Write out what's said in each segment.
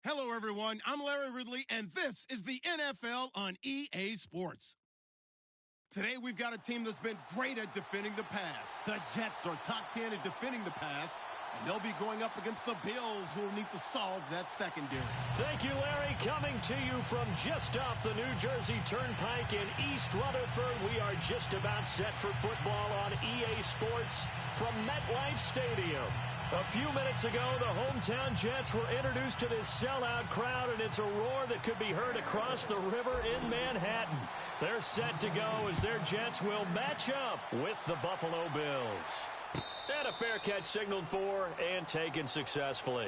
Hello, everyone. I'm Larry Ridley, and this is the NFL on EA Sports. Today, we've got a team that's been great at defending the pass. The Jets are top 10 at defending the pass, and they'll be going up against the Bills, who will need to solve that secondary. Thank you, Larry. Coming to you from just off the New Jersey Turnpike in East Rutherford, we are just about set for football on EA Sports from MetLife Stadium. A few minutes ago, the hometown Jets were introduced to this sellout crowd, and it's a roar that could be heard across the river in Manhattan. They're set to go as their Jets will match up with the Buffalo Bills. And a fair catch signaled for and taken successfully.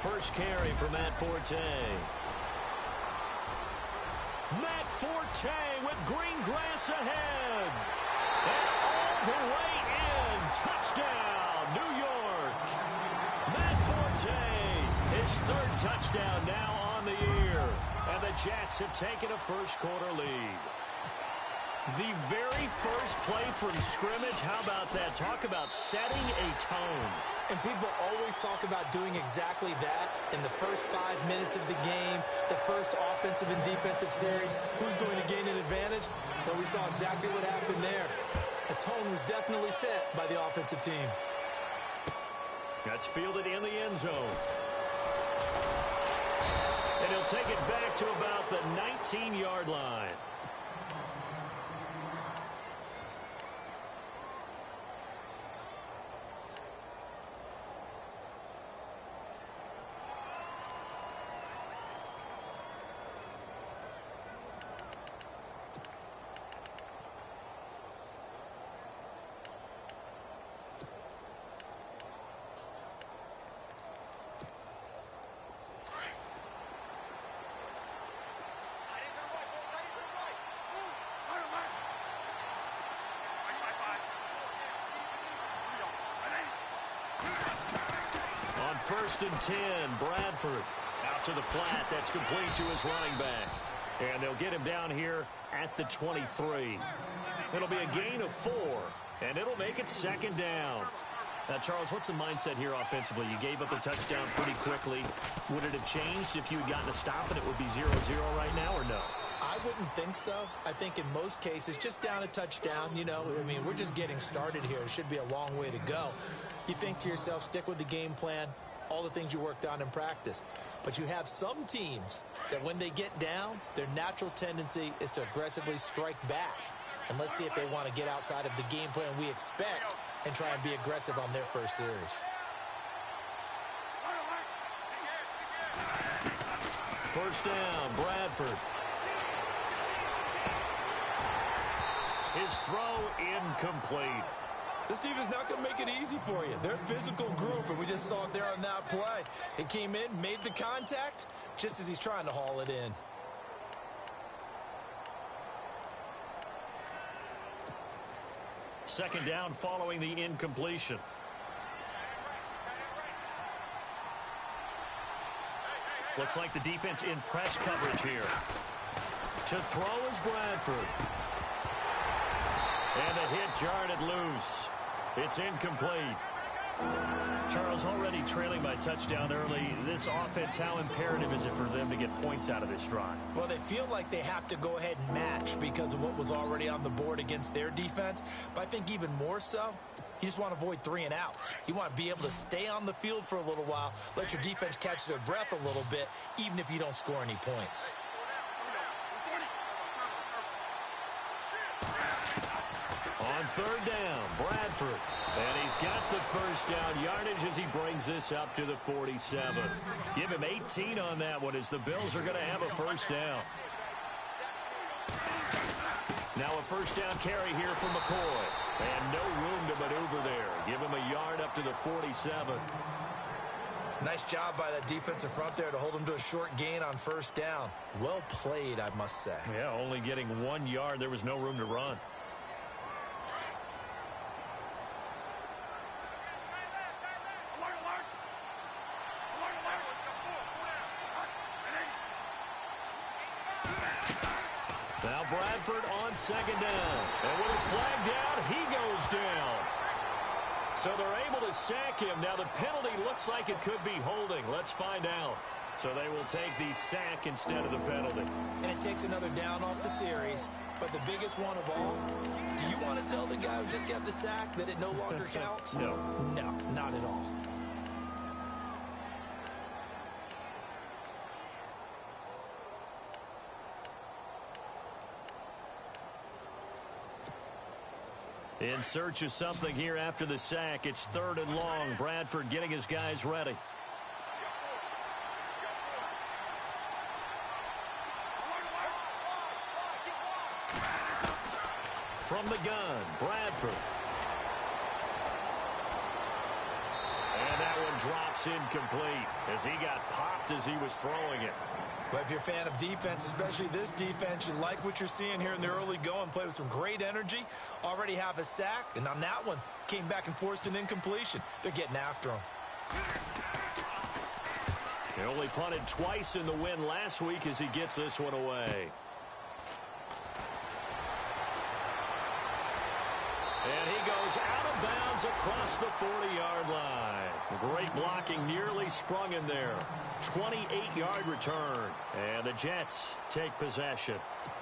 First carry for Matt Forte. Matt Forte with green grass ahead. And all the way in. Touchdown, New York. Matt Forte, his third touchdown now on the year. And the Jets have taken a first-quarter lead. The very first play from scrimmage, how about that? Talk about setting a tone. And people always talk about doing exactly that in the first 5 minutes of the game, the first offensive and defensive series. Who's going to gain an advantage? Well, we saw exactly what happened there. The tone was definitely set by the offensive team. That's fielded in the end zone. And he'll take it back to about the 19-yard line. First and 10, Bradford. Out to the flat. That's complete to his running back. And they'll get him down here at the 23. It'll be a gain of 4, and it'll make it second down. Now, Charles, what's the mindset here offensively? You gave up a touchdown pretty quickly. Would it have changed if you had gotten a stop and it would be 0-0 right now, or no? I wouldn't think so. I think in most cases, just down a touchdown, we're just getting started here. It should be a long way to go. You think to yourself, stick with the game plan, all the things you worked on in practice. But you have some teams that when they get down, their natural tendency is to aggressively strike back. And let's see if they want to get outside of the game plan we expect and try and be aggressive on their first series. First down, Bradford. His throw incomplete. This defense not going to make it easy for you. They're a physical group, and we just saw it there on that play. It came in, made the contact, just as he's trying to haul it in. Second down following the incompletion. Looks like the defense in press coverage here. To throw is Bradford. And the hit jarred it loose. It's incomplete. Charles, already trailing by touchdown early. This offense, how imperative is it for them to get points out of this drive? Well, they feel like they have to go ahead and match because of what was already on the board against their defense. But I think even more so, you just want to avoid 3 and outs. You want to be able to stay on the field for a little while, let your defense catch their breath a little bit, even if you don't score any points. On third down, Bradford. And he's got the first down yardage as he brings this up to the 47. Give him 18 on that one as the Bills are going to have a first down. Now a first down carry here from McCoy. And no room to maneuver there. Give him a yard up to the 47. Nice job by that defensive front there to hold him to a short gain on first down. Well played, I must say. Yeah, only getting 1 yard. There was no room to run. Now Bradford on second down. And with a flag down, he goes down. So they're able to sack him. Now the penalty looks like it could be holding. Let's find out. So they will take the sack instead of the penalty. And it takes another down off the series. But the biggest one of all, do you want to tell the guy who just got the sack that it no longer counts? No. No, not at all. In search of something here after the sack. It's 3rd and long. Bradford getting his guys ready. From the gun, Bradford. And that one drops incomplete as he got popped as he was throwing it. But if you're a fan of defense, especially this defense, you like what you're seeing here in the early going. Play with some great energy. Already have a sack. And on that one, came back and forced an incompletion. They're getting after him. He only punted twice in the win last week as he gets this one away. And he goes out of bounds across the 40-yard line. Great blocking, nearly sprung him there. 28-yard return. And the Jets take possession.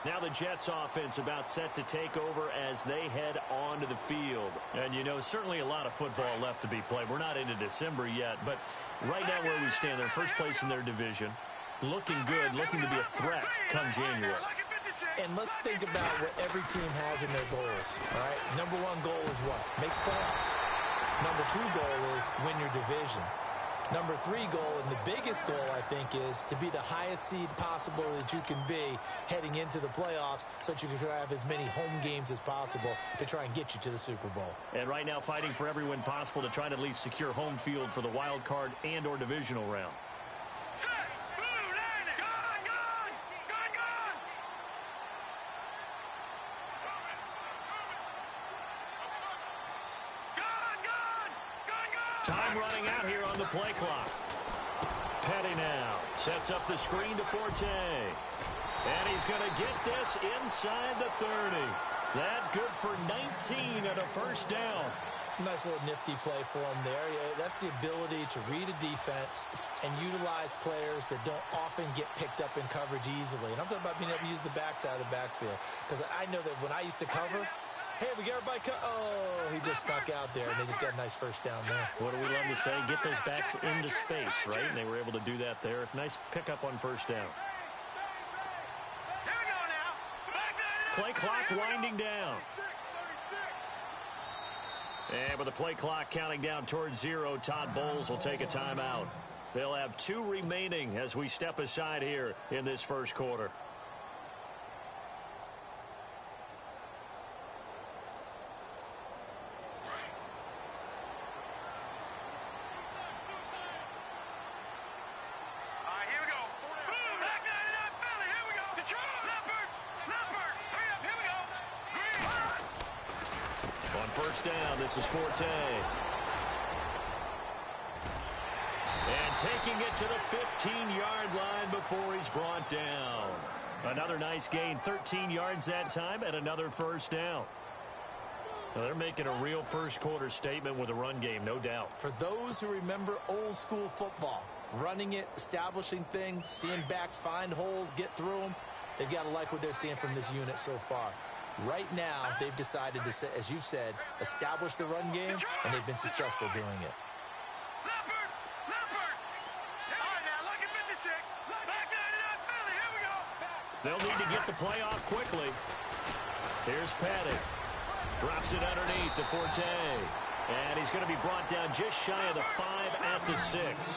Now the Jets offense about set to take over as they head onto the field. And, you know, certainly a lot of football left to be played. We're not into December yet, but right now where we stand, they're first place in their division. Looking good, looking to be a threat come January. And let's think about what every team has in their goals, all right? Number 1 goal is what? Make the playoffs. Number 2 goal is win your division. Number 3 goal, and the biggest goal, I think, is to be the highest seed possible that you can be heading into the playoffs so that you can try to have as many home games as possible to try and get you to the Super Bowl. And right now fighting for every win possible to try to at least secure home field for the wild card and or divisional round. Time running out here on the play clock. Petty now sets up the screen to Forte. And he's going to get this inside the 30. That good for 19 and a first down. Nice little nifty play for him there. Yeah, that's the ability to read a defense and utilize players that don't often get picked up in coverage easily. And I'm talking about being able to use the backside of the backfield. Because I know that when I used to cover, hey, we got everybody cut. Oh, he just snuck out there, and they just got a nice first down there. What do we love to say? Get those backs into space, right? And they were able to do that there. Nice pickup on first down. Here we go now. Play clock winding down. And with the play clock counting down towards 0, Todd Bowles will take a timeout. They'll have 2 remaining as we step aside here in this first quarter. First down, this is Forte. And taking it to the 15-yard line before he's brought down. Another nice gain, 13 yards that time, and another first down. Now they're making a real first quarter statement with a run game, no doubt. For those who remember old school football, running it, establishing things, seeing backs find holes, get through them, they've got to like what they're seeing from this unit so far. Right now, they've decided to, as you said, establish the run game, and they've been successful doing it. They'll need to get the play off quickly. Here's Petty. Drops it underneath to Forte. And he's going to be brought down just shy of the 5 at the 6.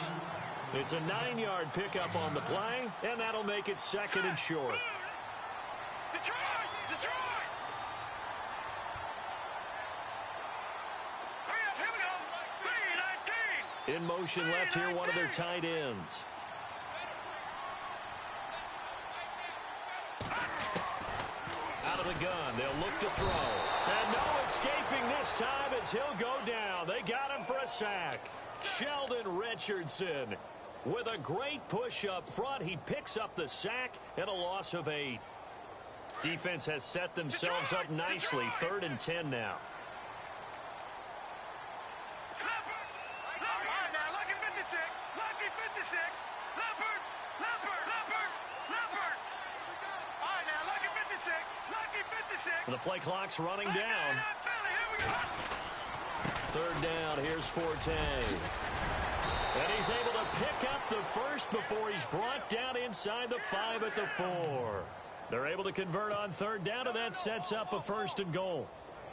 It's a 9-yard pickup on the play, and that'll make it 2nd and short. In motion left here, one of their tight ends. Out of the gun, they'll look to throw. And no escaping this time as he'll go down. They got him for a sack. Sheldon Richardson with a great push up front. He picks up the sack and a loss of 8. Defense has set themselves up nicely. 3rd and 10 now. The play clock's running down. 3rd down, here's Forte. And he's able to pick up the first before he's brought down inside the 5 at the 4. They're able to convert on 3rd down, and that sets up a 1st and goal.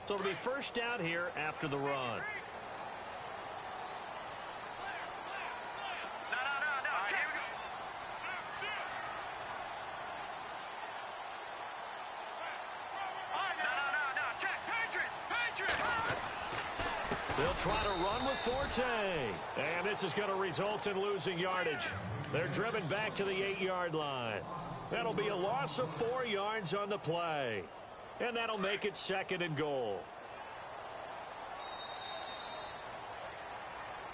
So it'll be 1st down here after the run. They'll try to run with Forte. And this is going to result in losing yardage. They're driven back to the 8-yard line. That'll be a loss of 4 yards on the play. And that'll make it 2nd and goal.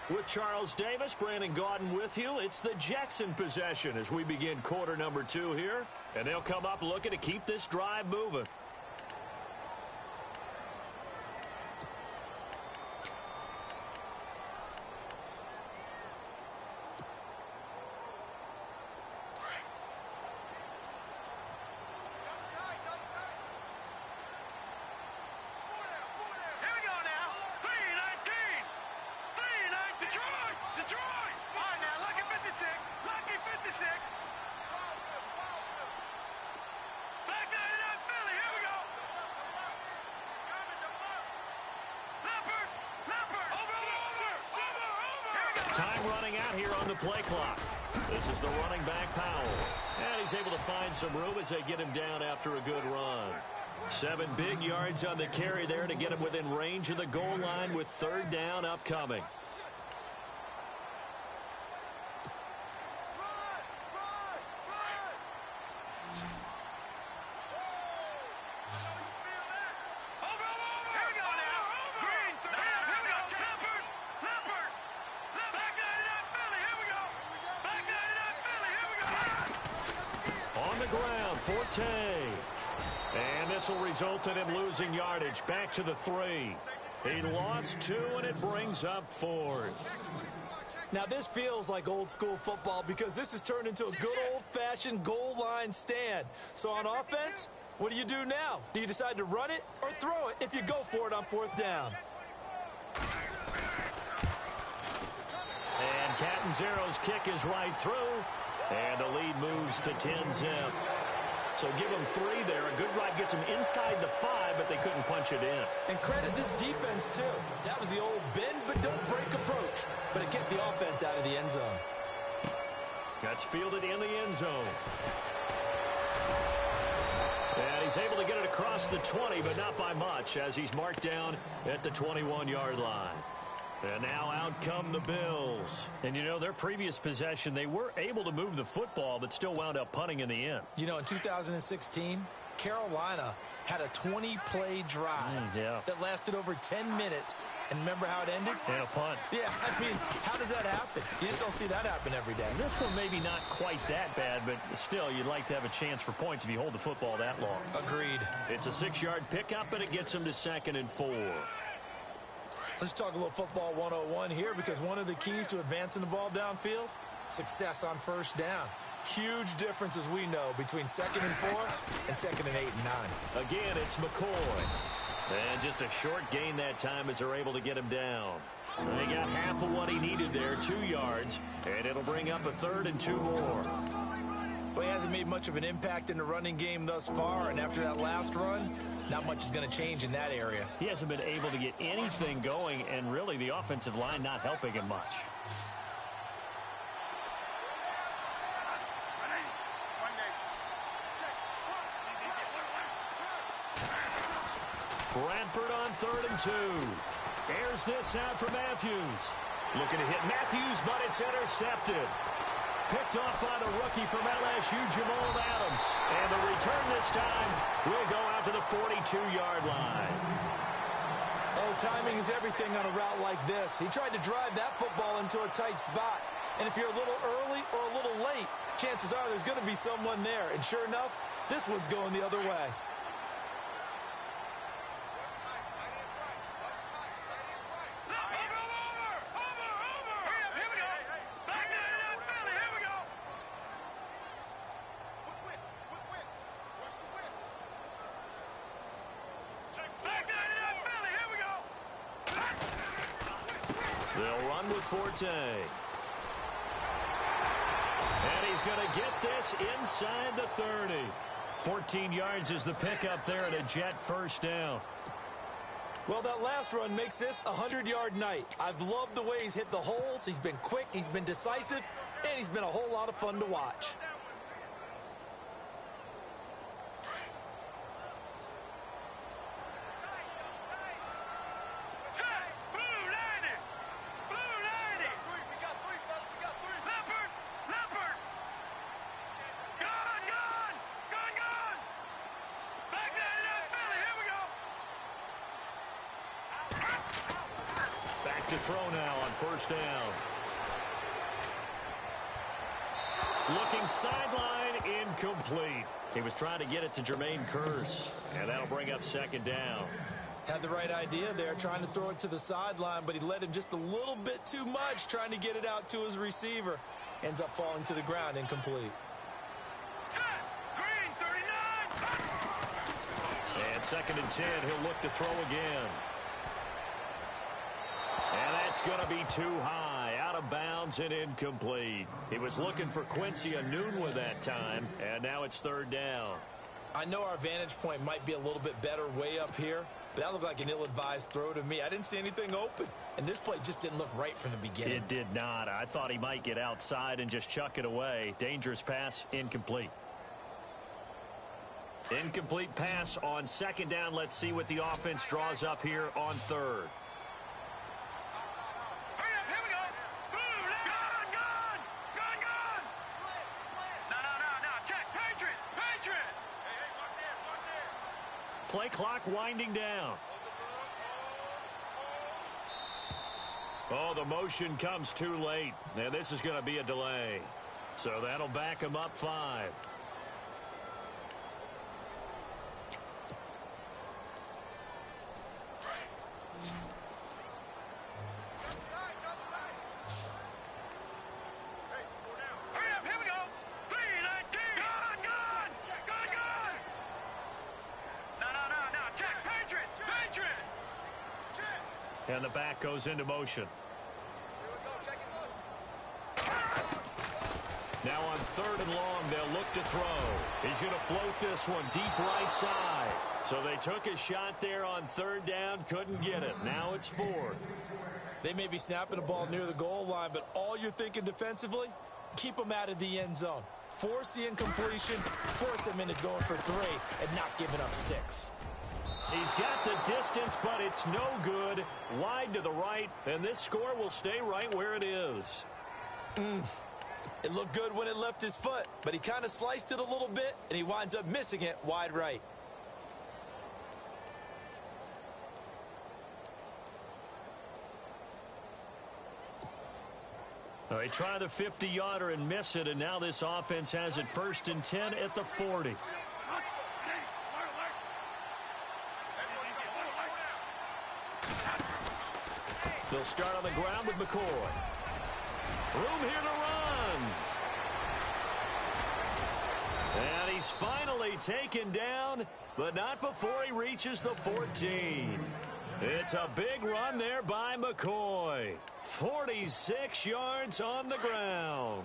With Charles Davis, Brandon Gaudin with you. It's the Jets in possession as we begin quarter number 2 here. And they'll come up looking to keep this drive moving. Time running out here on the play clock. This is the running back, Powell. And he's able to find some room as they get him down after a good run. 7 big yards on the carry there to get him within range of the goal line with 3rd down upcoming. Forte. And this will result in him losing yardage back to the 3. He lost 2, and it brings up 4th. Now, this feels like old school football because this has turned into a good old-fashioned goal line stand. So on offense, what do you do now? Do you decide to run it or throw it if you go for it on 4th down? And Catanzaro's kick is right through. And the lead moves to 10-zip. So give them 3 there. A good drive gets them inside the 5, but they couldn't punch it in. And credit this defense, too. That was the old bend but don't break approach. But it kept the offense out of the end zone. That's fielded in the end zone. And he's able to get it across the 20, but not by much, as he's marked down at the 21-yard line. And now out come the Bills. And, you know, their previous possession, they were able to move the football, but still wound up punting in the end. You know, in 2016, Carolina had a 20-play drive that lasted over 10 minutes. And remember how it ended? And a punt. Yeah, I mean, how does that happen? You just don't see that happen every day. This one maybe not quite that bad, but still, you'd like to have a chance for points if you hold the football that long. Agreed. It's a 6-yard pickup, and it gets them to 2nd and 4. Let's talk a little football 101 here, because one of the keys to advancing the ball downfield, success on 1st down. Huge difference, as we know, between 2nd and 4 and 2nd and 8 and 9. Again, it's McCoy. And just a short gain that time as they're able to get him down. They got half of what he needed there, 2 yards, and it'll bring up a 3rd and 2 more. Well, he hasn't made much of an impact in the running game thus far, and after that last run, not much is going to change in that area. He hasn't been able to get anything going, and really the offensive line not helping him much. Bradford on 3rd and 2. Airs this out for Matthews. Looking to hit Matthews, but it's intercepted. Picked off by the rookie from LSU, Jamal Adams. And the return this time will go out to the 42-yard line. Oh, timing is everything on a route like this. He tried to drive that football into a tight spot. And if you're a little early or a little late, chances are there's going to be someone there. And sure enough, this one's going the other way. They'll run with Forte. And he's going to get this inside the 30. 14 yards is the pickup there at a Jet first down. Well, that last run makes this a 100-yard night. I've loved the way he's hit the holes. He's been quick, he's been decisive, and he's been a whole lot of fun to watch. To throw now on first down. Looking sideline, incomplete. He was trying to get it to Jermaine Kearse, and that'll bring up second down. Had the right idea there, trying to throw it to the sideline, but he led him just a little bit too much, trying to get it out to his receiver. Ends up falling to the ground, incomplete. Green, 39. And second and 10, he'll look to throw again. And that's going to be too high, out of bounds and incomplete. He was looking for Quincy Enunwa that time, and now it's third down. I know our vantage point might be a little bit better way up here, but that looked like an ill-advised throw to me. I didn't see anything open, and this play just didn't look right from the beginning. It did not. I thought he might get outside and just chuck it away. Dangerous pass, incomplete. Incomplete pass on second down. Let's see what the offense draws up here on third. Play clock winding down. Oh, the motion comes too late. Now this is going to be a delay. So that'll back him up 5. And the back goes into motion. Now on third and long, they'll look to throw. He's going to float this one deep right side. So they took a shot there on third down, couldn't get it. Now it's fourth. They may be snapping the ball near the goal line, but all you're thinking defensively, keep them out of the end zone. Force the incompletion, force them into going for 3, and not giving up 6. He's got the distance, but it's no good. Wide to the right, and this score will stay right where it is. It looked good when it left his foot, but he kind of sliced it a little bit, and he winds up missing it wide right. They try the 50-yarder and miss it, and now this offense has it first and 10 at the 40. They'll start on the ground with McCoy. Room here to run. And he's finally taken down, but not before he reaches the 14. It's a big run there by McCoy. 46 yards on the ground.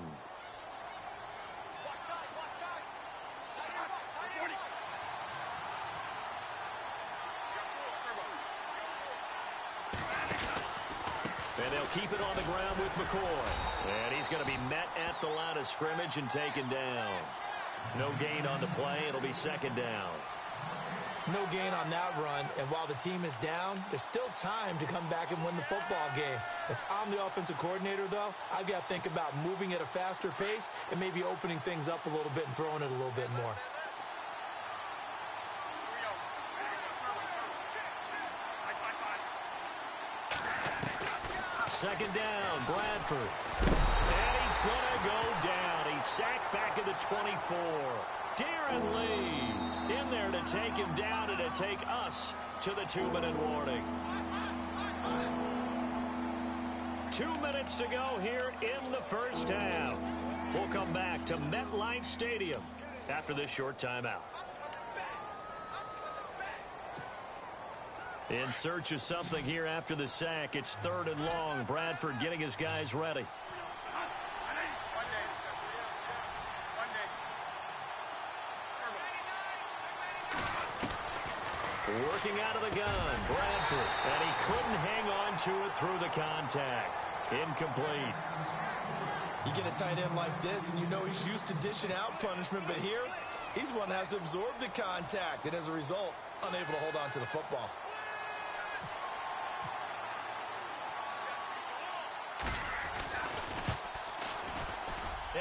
And they'll keep it on the ground with McCoy. And he's going to be met at the line of scrimmage and taken down. No gain on the play. It'll be second down. No gain on that run, and while the team is down, there's still time to come back and win the football game. If I'm the offensive coordinator, though, I've got to think about moving at a faster pace and maybe opening things up a little bit and throwing it a little bit more. Second down, Bradford. And he's going to go down. He's sacked back at the 24. Darren Lee in there to take him down and to take us to the 2-minute warning. 2 minutes to go here in the first half. We'll come back to MetLife Stadium after this short timeout. In search of something here after the sack. It's 3rd and long. Bradford getting his guys ready. Working out of the gun, Bradford. And he couldn't hang on to it through the contact. Incomplete. You get a tight end like this, and you know he's used to dishing out punishment, but here, he's the one that has to absorb the contact, and as a result, unable to hold on to the football.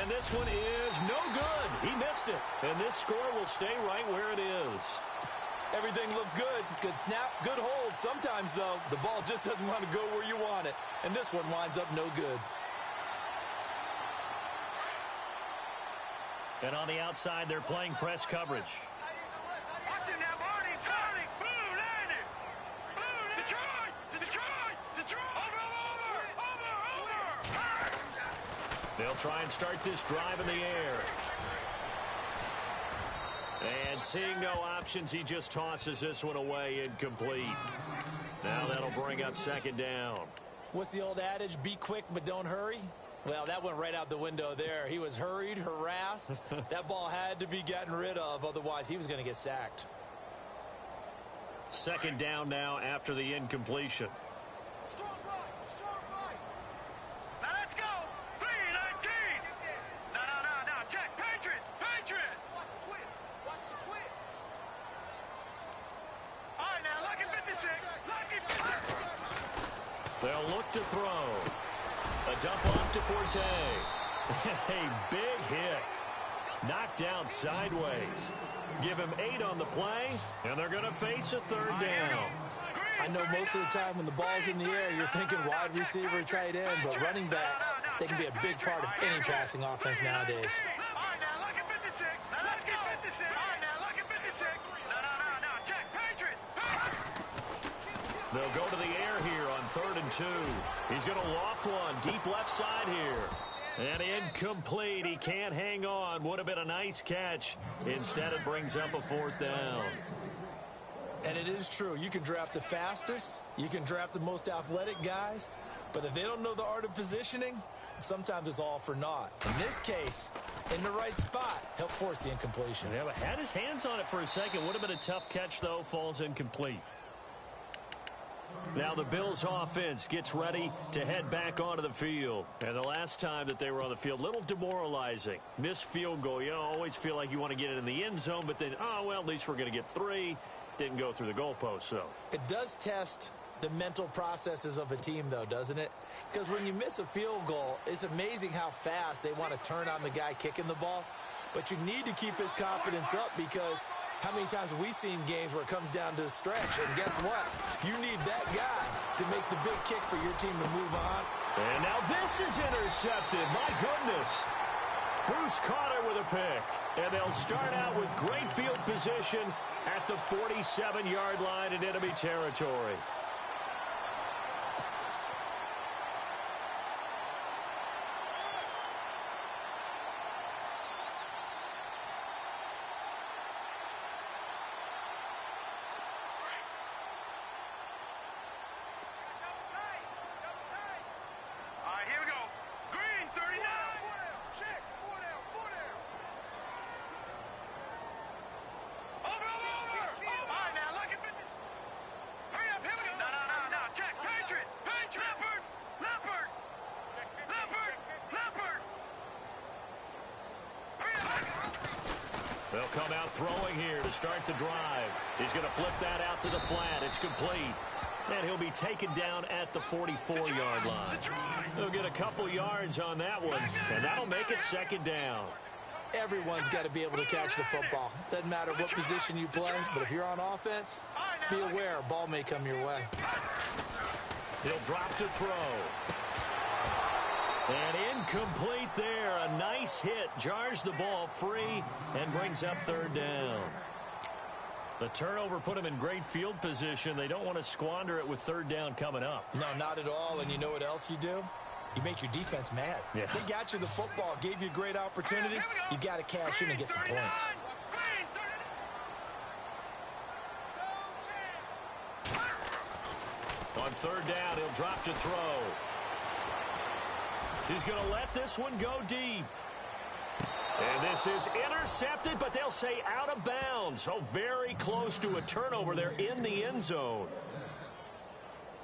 And this one is no good. He missed it. And this score will stay right where it is. Everything looked good. Good snap, good hold. Sometimes, though, the ball just doesn't want to go where you want it. And this one winds up no good. And on the outside, they're playing press coverage. Watch it now, Marty. Charlie. Blue landed. Blue Detroit. Detroit. Detroit. Over. They'll try and start this drive in the air. And seeing no options, he just tosses this one away, incomplete. Now that'll bring up 2nd down. What's the old adage? Be quick, but don't hurry. Well, that went right out the window there. He was hurried, harassed. That ball had to be gotten rid of, otherwise he was going to get sacked. 2nd down now after the incompletion. They'll look to throw. A dump off to Forte. A big hit. Knocked down sideways. Give him 8 on the play, and they're going to face a 3rd down. I know most of the time when the ball's in the air, you're thinking wide receiver, tight end, but running backs, they can be a big part of any passing offense nowadays. They'll go to the air here on 3rd and 2. He's going to loft one deep left side here. And incomplete. He can't hang on. Would have been a nice catch. Instead, it brings up a 4th down. And it is true. You can draft the fastest. You can draft the most athletic guys. But if they don't know the art of positioning, sometimes it's all for naught. In this case, in the right spot, help force the incompletion. Yeah, but had his hands on it for a second. Would have been a tough catch, though. Falls incomplete. Now the Bills offense gets ready to head back onto the field. And the last time that they were on the field, a little demoralizing. Missed field goal. You always feel like you want to get it in the end zone, but then, oh, well, at least we're going to get 3. Didn't go through the goalpost, so. It does test the mental processes of a team, though, doesn't it? Because when you miss a field goal, it's amazing how fast they want to turn on the guy kicking the ball. But you need to keep his confidence up because how many times have we seen games where it comes down to the stretch? And guess what? You need that guy to make the big kick for your team to move on. And now this is intercepted. My goodness. Bruce Carter with a pick. And they'll start out with great field position at the 47-yard line in enemy territory. They'll come out throwing here to start the drive. He's going to flip that out to the flat. It's complete. And he'll be taken down at the 44-yard line. He'll get a couple yards on that one, and that'll make it second down. Everyone's got to be able to catch the football. Doesn't matter what position you play, but if you're on offense, be aware a ball may come your way. He'll drop to throw. And incomplete there. A nice hit. Jars the ball free and brings up third down. The turnover put them in great field position. They don't want to squander it with third down coming up. No, not at all. And you know what else you do? You make your defense mad. Yeah. They got you the football, gave you a great opportunity. You got to cash in and get some points. On third down, he'll drop to throw. He's going to let this one go deep. And this is intercepted, but they'll say out of bounds. So very close to a turnover there in the end zone.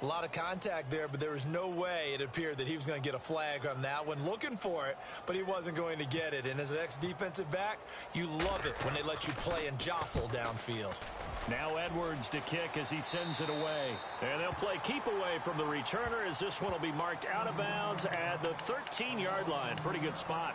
A lot of contact there, but there was no way it appeared that he was going to get a flag on that one. Looking for it, but he wasn't going to get it. And as an ex-defensive back, you love it when they let you play and jostle downfield. Now Edwards to kick as he sends it away. And they'll play keep away from the returner as this one will be marked out of bounds at the 13-yard line. Pretty good spot.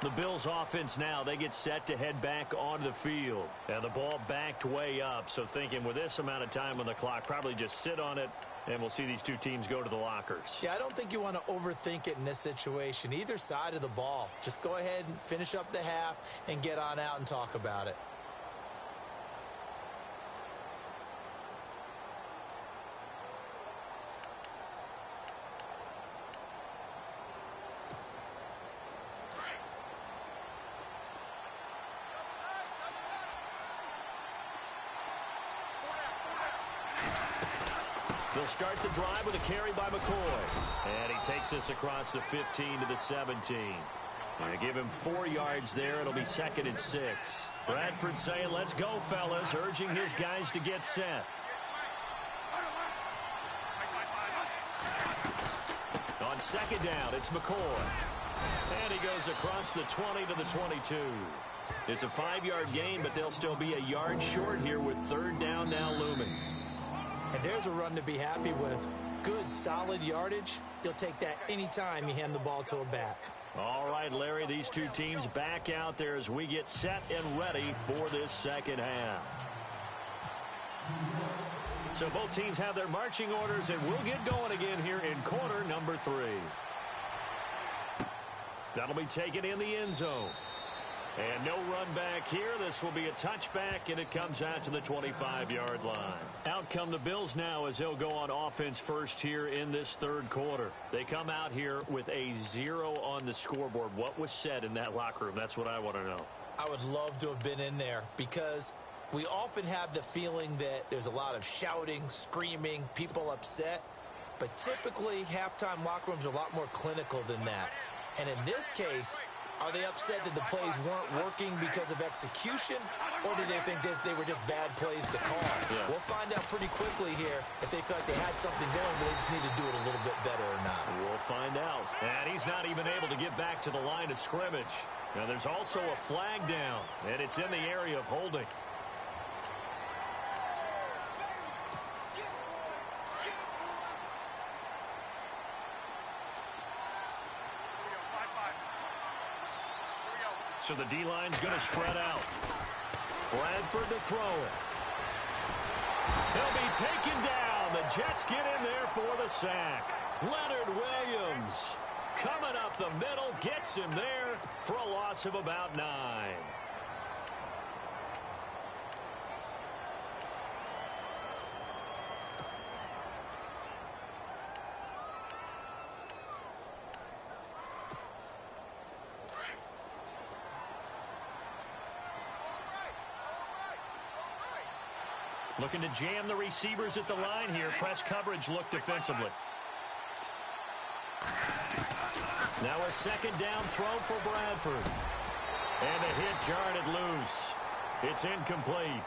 The Bills offense now, they get set to head back onto the field. And the ball backed way up, so thinking with this amount of time on the clock, probably just sit on it, and we'll see these two teams go to the lockers. Yeah, I don't think you want to overthink it in this situation. Either side of the ball. Just go ahead and finish up the half and get on out and talk about it. They'll start the drive with a carry by McCoy. And he takes this across the 15 to the 17. And give him 4 yards there. It'll be 2nd and 6. Bradford saying, let's go, fellas, urging his guys to get set. On second down, it's McCoy. And he goes across the 20 to the 22. It's a 5-yard gain, but they'll still be a yard short here with third down now looming. And there's a run to be happy with. Good, solid yardage. You'll take that anytime you hand the ball to a back. All right, Larry, these two teams back out there as we get set and ready for this second half. So both teams have their marching orders, and we'll get going again here in quarter number 3. That'll be taken in the end zone. And no run back here. This will be a touchback, and it comes out to the 25-yard line. Out come the Bills now as they'll go on offense first here in this third quarter. They come out here with a 0 on the scoreboard. What was said in that locker room? That's what I want to know. I would love to have been in there because we often have the feeling that there's a lot of shouting, screaming, people upset. But typically, halftime locker rooms are a lot more clinical than that. And in this case, are they upset that the plays weren't working because of execution, or do they think they were just bad plays to call? Yeah. We'll find out pretty quickly here if they feel like they had something going, but they just need to do it a little bit better or not. We'll find out. And he's not even able to get back to the line of scrimmage. Now, there's also a flag down, and it's in the area of holding. So the D-line's going to spread out. Bradford to throw it. He'll be taken down. The Jets get in there for the sack. Leonard Williams coming up the middle, gets him there for a loss of about 9. Looking to jam the receivers at the line here. Press coverage look defensively. Now a second down throw for Bradford. And a hit jarred it loose. It's incomplete.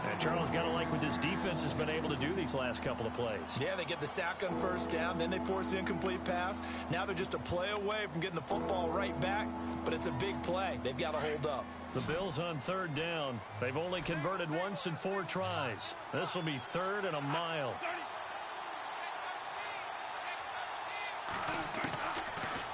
And Charles got to like what this defense has been able to do these last couple of plays. Yeah, they get the sack on first down, then they force the incomplete pass. Now they're just a play away from getting the football right back, but it's a big play. They've got to hold up. The Bills on third down. They've only converted once in 4 tries. This will be 3rd and a mile.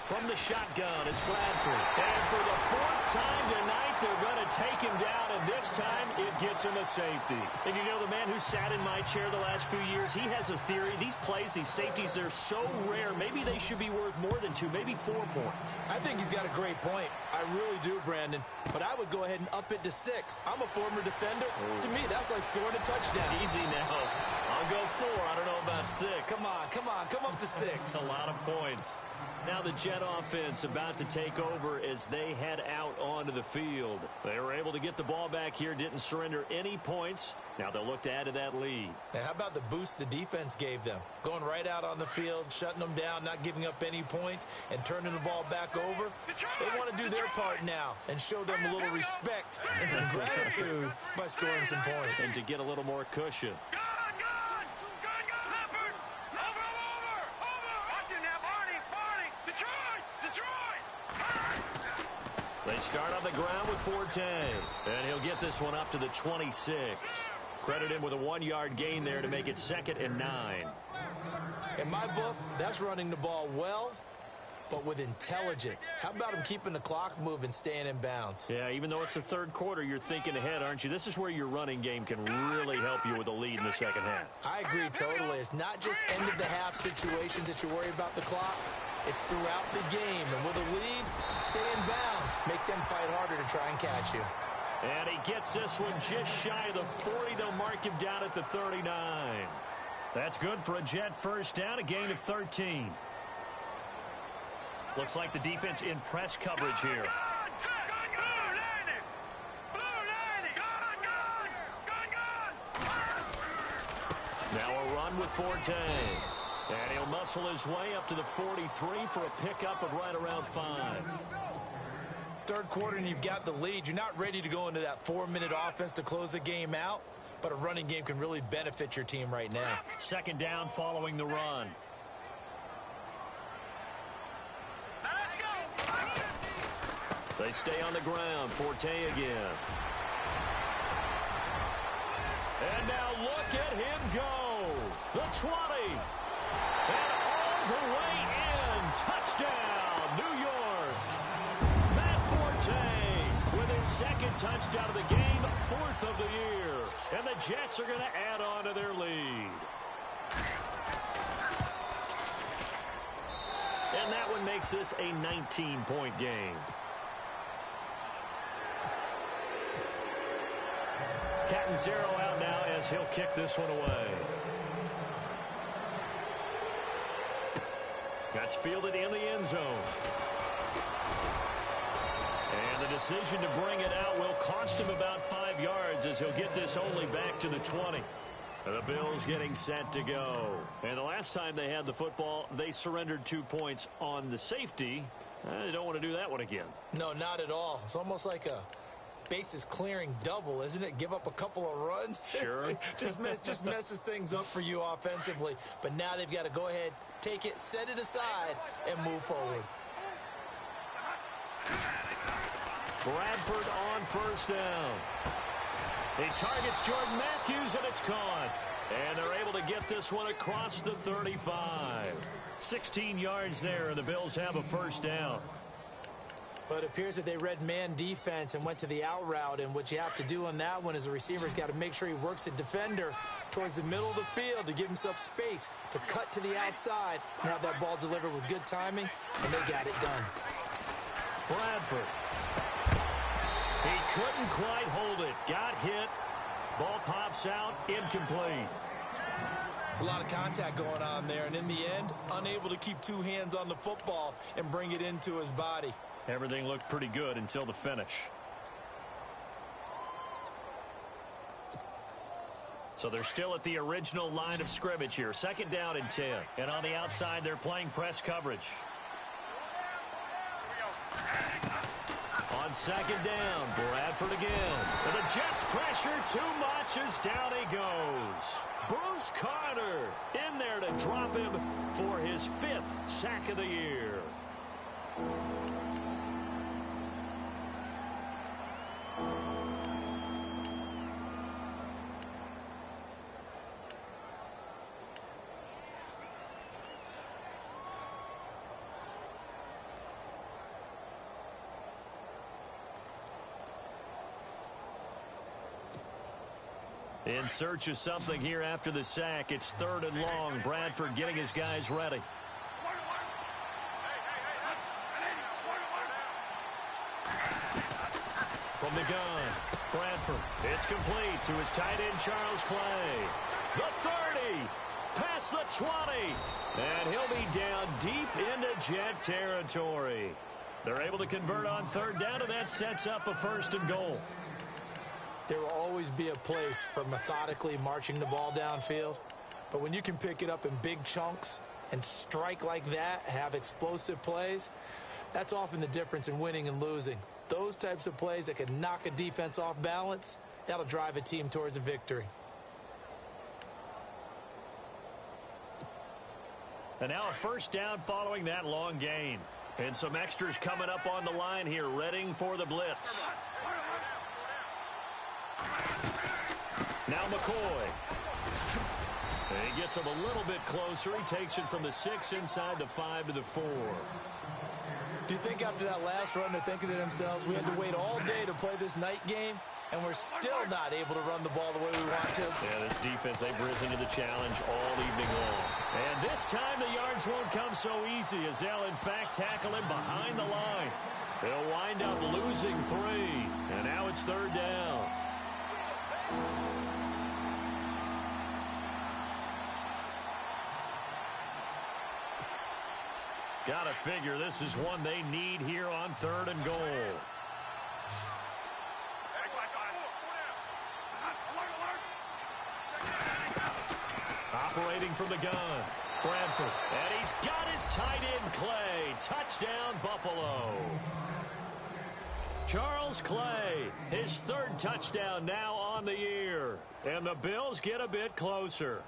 From the shotgun, it's Bradford. And for the 4th time tonight, they're going to take him down, and this time it gets him a safety. And you know, the man who sat in my chair the last few years, he has a theory. These plays, these safeties, they're so rare. Maybe they should be worth more than 2, maybe 4 points. I think he's got a great point. I really do, Brandon. But I would go ahead and up it to 6. I'm a former defender. To me, that's like scoring a touchdown. Easy now. I'll go 4. I don't know about 6. Come on. Come up to 6. A lot of points. Now the Jet offense about to take over as they head out onto the field. They were able to get the ball back here, didn't surrender any points. Now they'll look to add to that lead. Now, how about the boost the defense gave them? Going right out on the field, shutting them down, not giving up any points, and turning the ball back over. They want to do their part now and show them a little respect and some gratitude by scoring some points. And to get a little more cushion. They start on the ground with Forte, and he'll get this one up to the 26. Credit him with a 1-yard gain there to make it 2nd and 9. In my book, that's running the ball well, but with intelligence. How about him keeping the clock moving, staying in bounds? Yeah, even though it's the 3rd quarter, you're thinking ahead, aren't you? This is where your running game can really help you with a lead in the 2nd half. I agree totally. It's not just end-of-the-half situations that you worry about the clock. It's throughout the game. And with a lead, stay in bounds. Make them fight harder to try and catch you. And he gets this one just shy of the 40. They'll mark him down at the 39. That's good for a Jet first down, a gain of 13. Looks like the defense in press coverage here. Now a run with Forte. And he'll muscle his way up to the 43 for a pickup of right around 5. 3rd quarter and you've got the lead. You're not ready to go into that 4-minute offense to close the game out, but a running game can really benefit your team right now. 2nd down following the run. They stay on the ground. Forte again. And now look at him go. The 20. And all the way in. Touchdown, New York. Matt Forte with his 2nd touchdown of the game, 4th of the year. And the Jets are going to add on to their lead. And that one makes this a 19-point game. Catanzaro out now as he'll kick this one away. That's fielded in the end zone. And the decision to bring it out will cost him about 5 yards as he'll get this only back to the 20. And the Bills getting set to go. And the last time they had the football, they surrendered 2 points on the safety. They don't want to do that one again. No, not at all. It's almost like a bases clearing double, isn't it? Give up a couple of runs. Sure. just messes things up for you offensively. But now they've got to go ahead, take it, set it aside, and move forward. Bradford on 1st down. He targets Jordan Matthews, and it's caught. And they're able to get this one across the 35. 16 yards there, and the Bills have a 1st down. But it appears that they read man defense and went to the out route. And what you have to do on that one is the receiver's got to make sure he works the defender towards the middle of the field to give himself space to cut to the outside and have that ball delivered with good timing. And they got it done. Bradford. He couldn't quite hold it. Got hit. Ball pops out. Incomplete. It's a lot of contact going on there. And in the end, unable to keep 2 hands on the football and bring it into his body. Everything looked pretty good until the finish. So they're still at the original line of scrimmage here. 2nd down and 10. And on the outside, they're playing press coverage. On 2nd down, Bradford again. And the Jets pressure too much as down he goes. Bruce Carter in there to drop him for his 5th sack of the year. In search of something here after the sack. It's 3rd and long. Bradford getting his guys ready. From the gun, Bradford. It's complete to his tight end, Charles Clay. The 30. Past the 20. And he'll be down deep into Jet territory. They're able to convert on 3rd down, and that sets up a 1st and goal. There will always be a place for methodically marching the ball downfield. But when you can pick it up in big chunks and strike like that, have explosive plays, that's often the difference in winning and losing. Those types of plays that can knock a defense off balance, that'll drive a team towards a victory. And now a 1st down following that long gain. And some extras coming up on the line here, readying for the blitz. Now McCoy. And he gets him a little bit closer. He takes it from the 6 inside the 5 to the 4. Do you think after that last run they're thinking to themselves, we had to wait all day to play this night game, and we're still not able to run the ball the way we want to? Yeah, this defense, they've risen to the challenge all evening long. And this time the yards won't come so easy as they'll, in fact, tackle him behind the line. They'll wind up losing 3, and now it's 3rd down. Gotta figure this is one they need here on 3rd and goal. Operating from the gun, Bradford. And he's got his tight end, Clay. Touchdown, Buffalo. Charles Clay, his 3rd touchdown now on the year. And the Bills get a bit closer.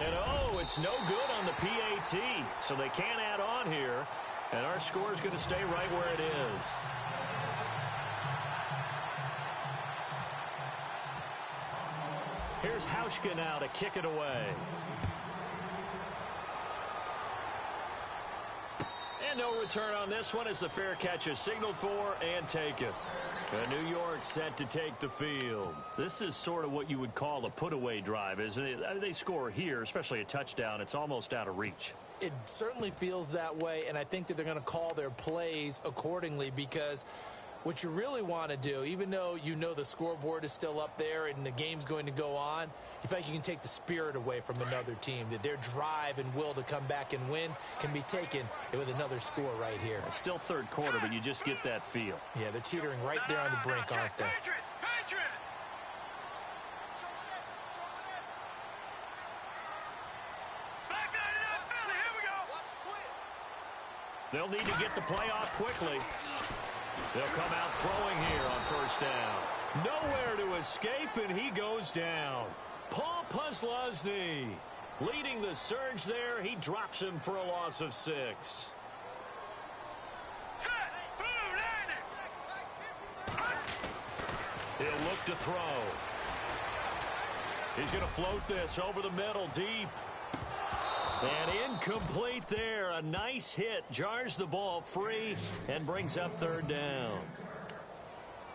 And oh, it's no good on the PAT. So they can't add on here. And our score is going to stay right where it is. Here's Hauschka now to kick it away. And no return on this one as the fair catch is signaled for and taken. And New York set to take the field. This is sort of what you would call a put-away drive, isn't it? I mean, they score here, especially a touchdown. It's almost out of reach. It certainly feels that way, and I think that they're going to call their plays accordingly because what you really want to do, even though you know the scoreboard is still up there and the game's going to go on, you feel like you can take the spirit away from another team, that their drive and will to come back and win can be taken with another score right here. It's still 3rd quarter, but you just get that feel. Yeah, they're teetering right there on the brink, aren't they? They'll need to get the play off quickly. They'll come out throwing here on 1st down. Nowhere to escape, and he goes down. Paul Puslosny leading the surge there. He drops him for a loss of 6. He'll look to throw. He's going to float this over the middle deep. And incomplete there. A nice hit. Jars the ball free and brings up 3rd down.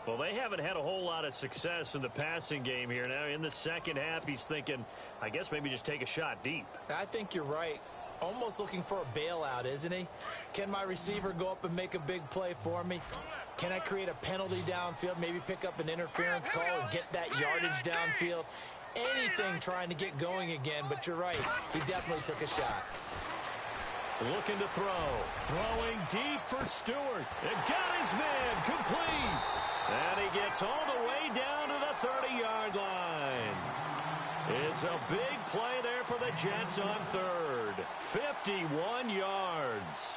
Well, they haven't had a whole lot of success in the passing game here. Now, in the second half, he's thinking, I guess maybe just take a shot deep. I think you're right. Almost looking for a bailout, isn't he? Can my receiver go up and make a big play for me? Can I create a penalty downfield, maybe pick up an interference call and get that yardage downfield? Anything trying to get going again, but you're right. He definitely took a shot. Looking to throw. Throwing deep for Stewart. And got his man complete. And he gets all the way down to the 30-yard line. It's a big play there for the Jets on 3rd. 51 yards.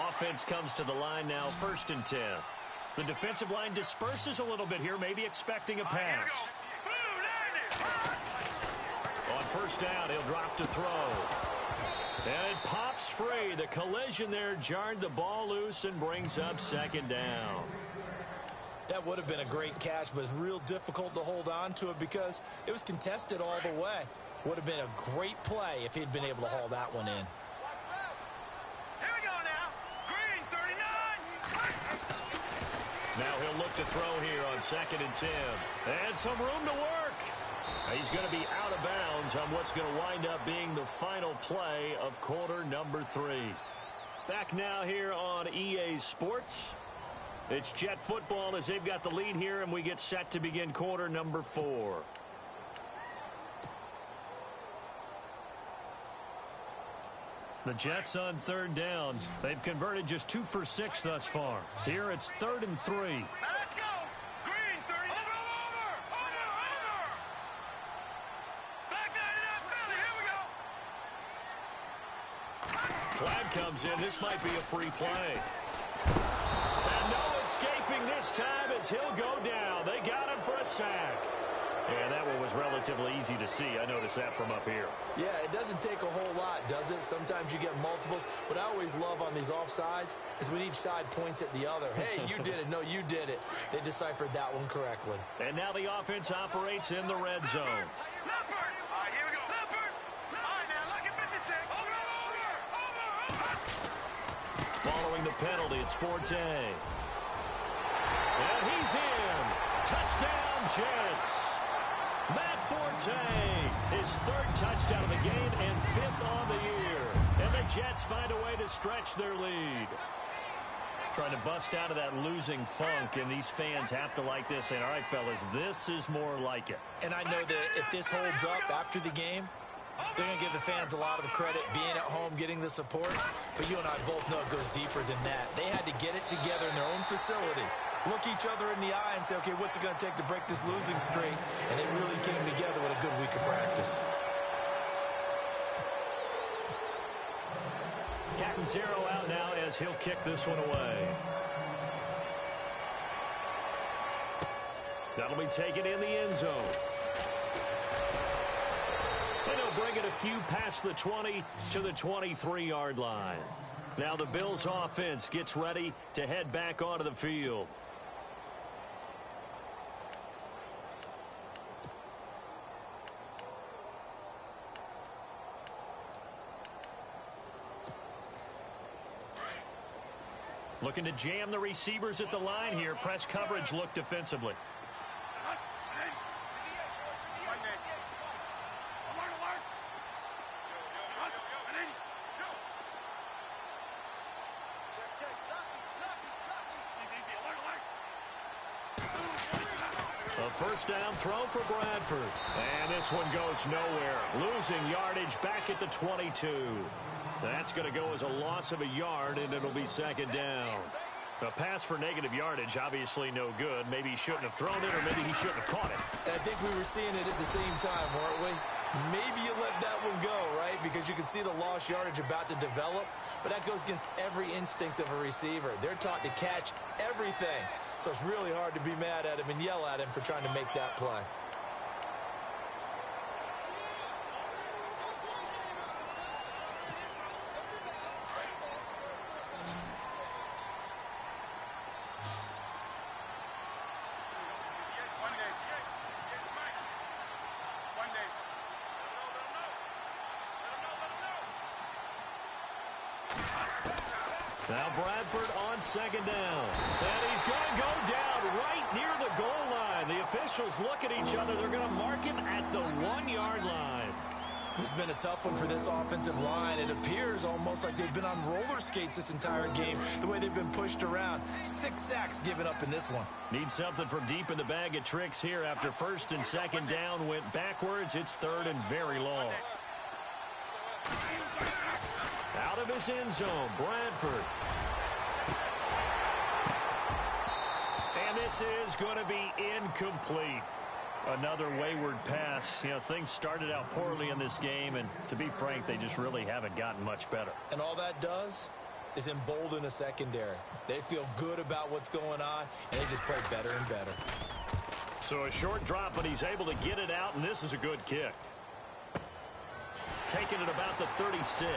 Offense comes to the line now, 1st and 10. The defensive line disperses a little bit here, maybe expecting a pass. On 1st down, he'll drop to throw. And it pops free. The collision there jarred the ball loose and brings up 2nd down. That would have been a great catch, but it's real difficult to hold on to it because it was contested all the way. Would have been a great play if he'd been able to haul that one in. Now he'll look to throw here on 2nd and 10. And some room to work. He's going to be out of bounds on what's going to wind up being the final play of quarter number 3. Back now here on EA Sports. It's Jet football as they've got the lead here, and we get set to begin quarter number 4. The Jets on 3rd down. They've converted just 2 for 6 thus far. Here it's 3rd and 3. Now let's go. Green, 30. Over. Back 99, Philly. Here we go. Flag comes in. This might be a free play. And no escaping this time as he'll go down. They got him for a sack. And that one was relatively easy to see. I noticed that from up here. Yeah, it doesn't take a whole lot, does it? Sometimes you get multiples. What I always love on these offsides is when each side points at the other. Hey, you did it. No, you did it. They deciphered that one correctly. And now the offense operates in the red zone. Leopard. All right, here we go. Leopard. All right, now, look at 56. Over. Following the penalty, it's Forte. And he's in. Touchdown, Jets. Matt Forte, his 3rd touchdown of the game and 5th on the year. And the Jets find a way to stretch their lead. Trying to bust out of that losing funk, and these fans have to like this. And, all right, fellas, this is more like it. And I know that if this holds up after the game, they're going to give the fans a lot of credit being at home, getting the support. But you and I both know it goes deeper than that. They had to get it together in their own facility. Look each other in the eye and say, okay, what's it going to take to break this losing streak? And they really came together with a good week of practice. Catanzaro out now as he'll kick this one away. That'll be taken in the end zone. And he'll bring it a few past the 20 to the 23-yard line. Now the Bills offense gets ready to head back onto the field. Looking to jam the receivers at the line here. Press coverage look defensively. A first down throw for Bradford. And this one goes nowhere. Losing yardage back at the 22. That's going to go as a loss of a yard, and it'll be 2nd down. A pass for negative yardage, obviously no good. Maybe he shouldn't have thrown it, or maybe he shouldn't have caught it. I think we were seeing it at the same time, weren't we? Maybe you let that one go, right? Because you can see the lost yardage about to develop. But that goes against every instinct of a receiver. They're taught to catch everything. So it's really hard to be mad at him and yell at him for trying to make that play. Now Bradford on 2nd down. And he's going to go down right near the goal line. The officials look at each other. They're going to mark him at the 1-yard line. This has been a tough one for this offensive line. It appears almost like they've been on roller skates this entire game, the way they've been pushed around. 6 sacks given up in this one. Need something from deep in the bag of tricks here. After 1st and 2nd down went backwards, it's 3rd and very long. Out of his end zone, Bradford. And this is going to be incomplete. Another wayward pass. You know, things started out poorly in this game, and to be frank, they just really haven't gotten much better. And all that does is embolden a secondary. They feel good about what's going on, and they just play better and better. So a short drop, but he's able to get it out, and this is a good kick. Taking it about the 36.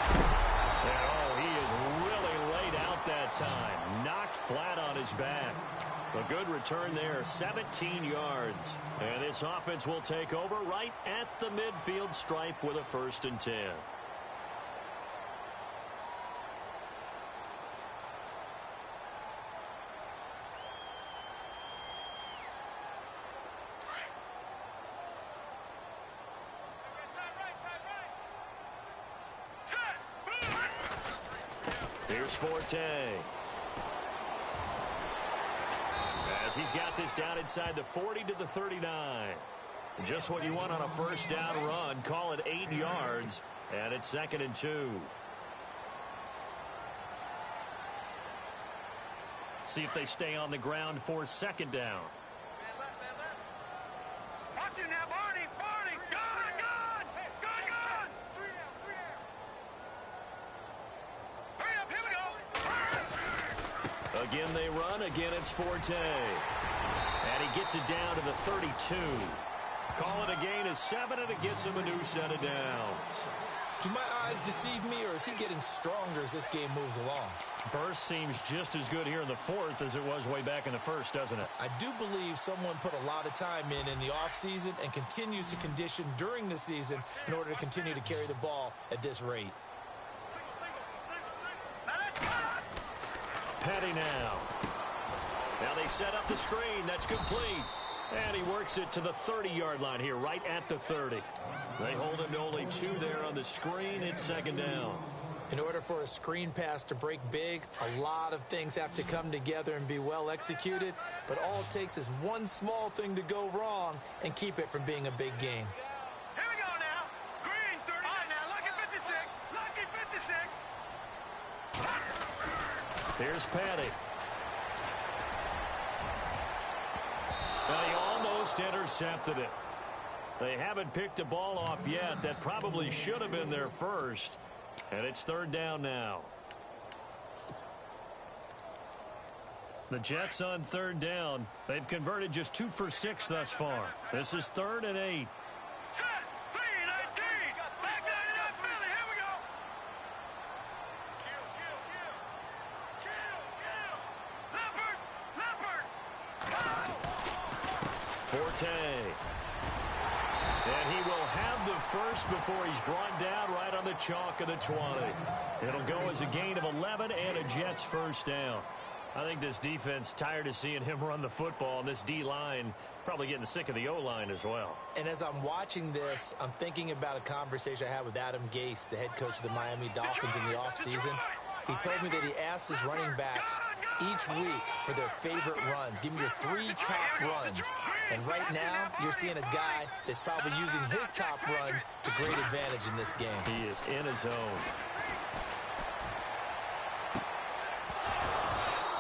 And oh, he is really laid out that time. Knocked flat on his back. A good return there, 17 yards. And this offense will take over right at the midfield stripe with a 1st and 10. Here's Forte. As he's got this down inside the 40 to the 39. Just what you want on a first down run. Call it 8 yards. And it's 2nd and 2. See if they stay on the ground for 2nd down. Watch it now, Barney. Barney. Gun. Hurry up. Here we go. Again they run. Again it's Forte. And he gets it down to the 32. Call it a gain of 7, and it gets him a new set of downs. Do my eyes deceive me, or is he getting stronger as this game moves along? Burst seems just as good here in the 4th as it was way back in the 1st, doesn't it? I do believe someone put a lot of time in the offseason and continues to condition during the season in order to continue to carry the ball at this rate. Petty now. Now they set up the screen. That's complete. And he works it to the 30-yard line here, right at the 30. They hold him to only 2 there on the screen. It's 2nd down. In order for a screen pass to break big, a lot of things have to come together and be well executed. But all it takes is one small thing to go wrong and keep it from being a big game. Here we go now. Green, 39 now. Lucky 56. Lucky 56. Here's Petty. Well, he almost intercepted it. They haven't picked a ball off yet. That probably should have been their first. And it's 3rd down now. The Jets on 3rd down. They've converted just 2 for 6 thus far. This is 3rd and 8. Set. 3-19. Back 99 Philly. Here we go. Leopard. Forte. And he will have the first before he's brought down right on the chalk of the 20. It'll go as a gain of 11 and a Jets first down. I think this defense tired of seeing him run the football, and this D-line probably getting sick of the O-line as well. And as I'm watching this, I'm thinking about a conversation I had with Adam Gase, the head coach of the Miami Dolphins in the offseason. He told me that he asked his running backs each week for their favorite runs. Give me your 3 top runs. And right now, you're seeing a guy that's probably using his top runs to great advantage in this game. He is in his zone.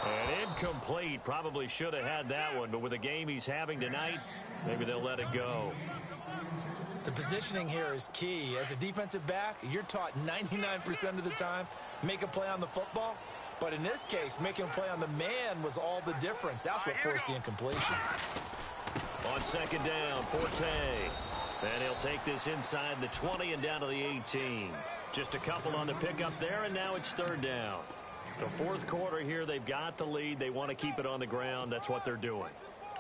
And incomplete. Probably should have had that one, but with the game he's having tonight, maybe they'll let it go. The positioning here is key. As a defensive back, you're taught 99% of the time, make a play on the football. But in this case, making a play on the man was all the difference. That's what forced the incompletion. On 2nd down, Forte. And he'll take this inside the 20 and down to the 18. Just a couple on the pickup there, and now it's 3rd down. The 4th quarter here, they've got the lead. They want to keep it on the ground. That's what they're doing.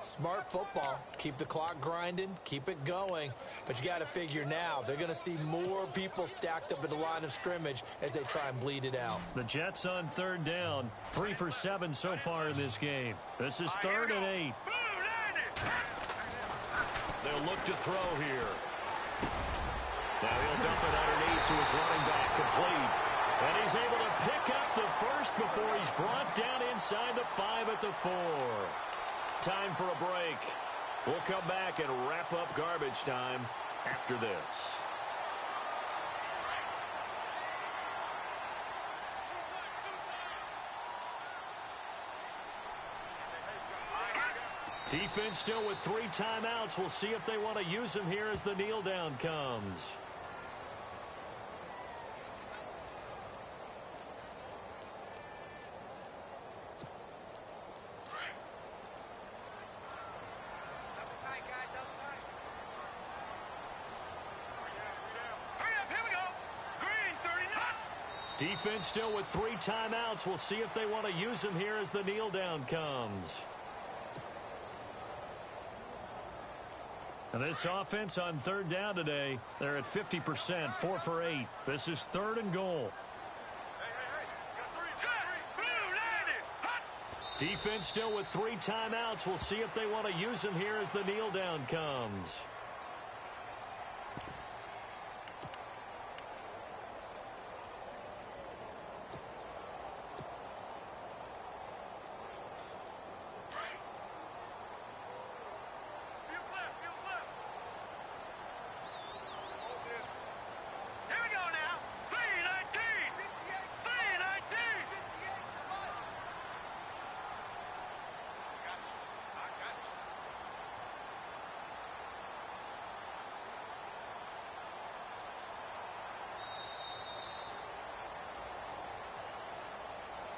Smart football. Keep the clock grinding. Keep it going. But you got to figure now, they're going to see more people stacked up at the line of scrimmage as they try and bleed it out. The Jets on 3rd down. 3 for 7 so far in this game. This is 3rd and 8. They'll look to throw here. Now he'll dump it underneath to his running back, complete. And he's able to pick up the first before he's brought down inside the 5 at the 4. Time for a break. We'll come back and wrap up garbage time after this. Defense still with 3 timeouts. We'll see if they want to use them here as the kneel down comes. Defense still with 3 timeouts. We'll see if they want to use them here as the kneel down comes. And this offense on 3rd down today, they're at 50%, 4 for 8. This is 3rd and goal. Defense still with 3 timeouts. We'll see if they want to use them here as the kneel down comes.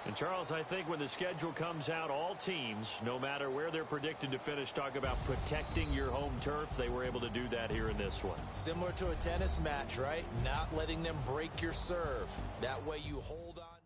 And, Charles, I think when the schedule comes out, all teams, no matter where they're predicted to finish, talk about protecting your home turf. They were able to do that here in this one. Similar to a tennis match, right? Not letting them break your serve. That way you hold on.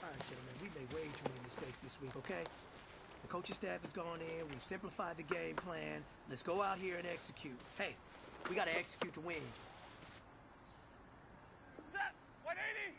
All right, gentlemen, we made way too many mistakes this week, okay? The coaching staff has gone in. We've simplified the game plan. Let's go out here and execute. Hey, we got to execute to win. Set. 180.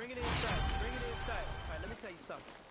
Bring it inside. Bring it inside. All right, let me tell you something.